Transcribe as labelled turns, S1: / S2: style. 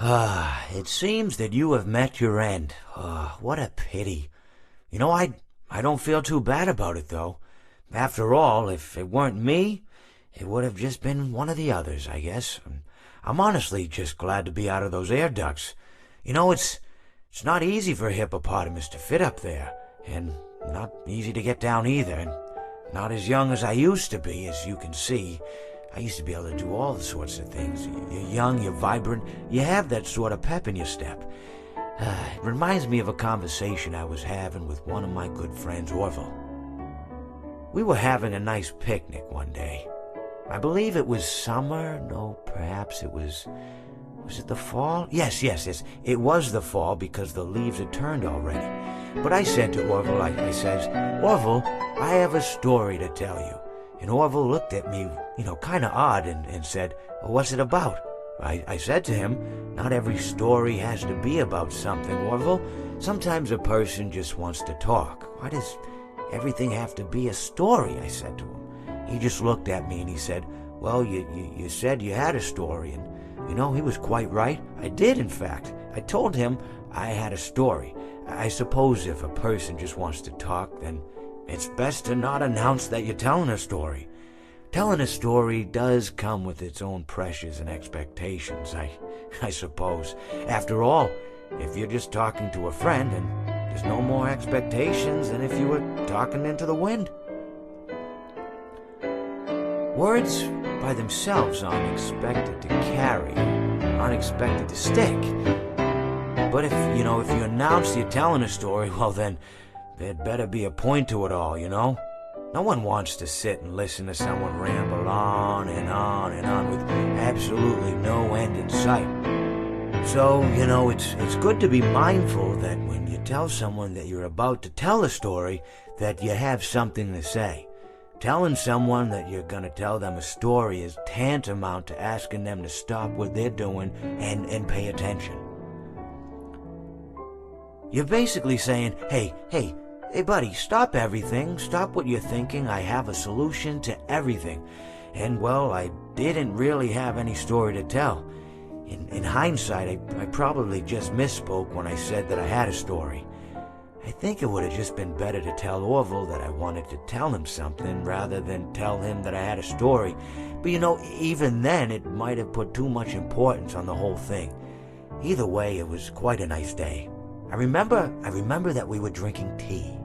S1: It seems that you have met your end. What a pity. I don't feel too bad about it, though. After all, if it weren't me, it would have just been one of the others, I guess. I'm honestly just glad to be out of those air ducts. It's not easy for a hippopotamus to fit up there, and not easy to get down either, and not as young as I used to be, as you can see. I used to be able to do all sorts of things. You're young, you're vibrant, you have that sort of pep in your step. It reminds me of a conversation I was having with one of my good friends, Orville. We were having a nice picnic one day. I believe it was summer. No, perhaps it was... Was it the fall? Yes. It was the fall because the leaves had turned already. But I said to Orville, I says, Orville, I have a story to tell you. And Orville looked at me, kind of odd and said, well, what's it about? I said to him, not every story has to be about something, Orville. Sometimes a person just wants to talk. Why does everything have to be a story? I said to him. He just looked at me and he said, well, you said you had a story, and he was quite right. I did, in fact. I told him I had a story. I suppose if a person just wants to talk, then it's best to not announce that you're telling a story. Telling a story does come with its own pressures and expectations, I suppose. After all, if you're just talking to a friend, and there's no more expectations than if you were talking into the wind. Words by themselves aren't expected to carry, aren't expected to stick. But if you announce you're telling a story, well then, there'd better be a point to it all, No one wants to sit and listen to someone ramble on and on and on with absolutely no end in sight. So, it's good to be mindful that when you tell someone that you're about to tell a story, that you have something to say. Telling someone that you're going to tell them a story is tantamount to asking them to stop what they're doing and pay attention. You're basically saying, hey buddy, stop everything, stop what you're thinking, I have a solution to everything. And well, I didn't really have any story to tell. In hindsight, I probably just misspoke when I said that I had a story. I think it would have just been better to tell Orville that I wanted to tell him something rather than tell him that I had a story. But even then, it might have put too much importance on the whole thing. Either way, it was quite a nice day. I remember that we were drinking tea.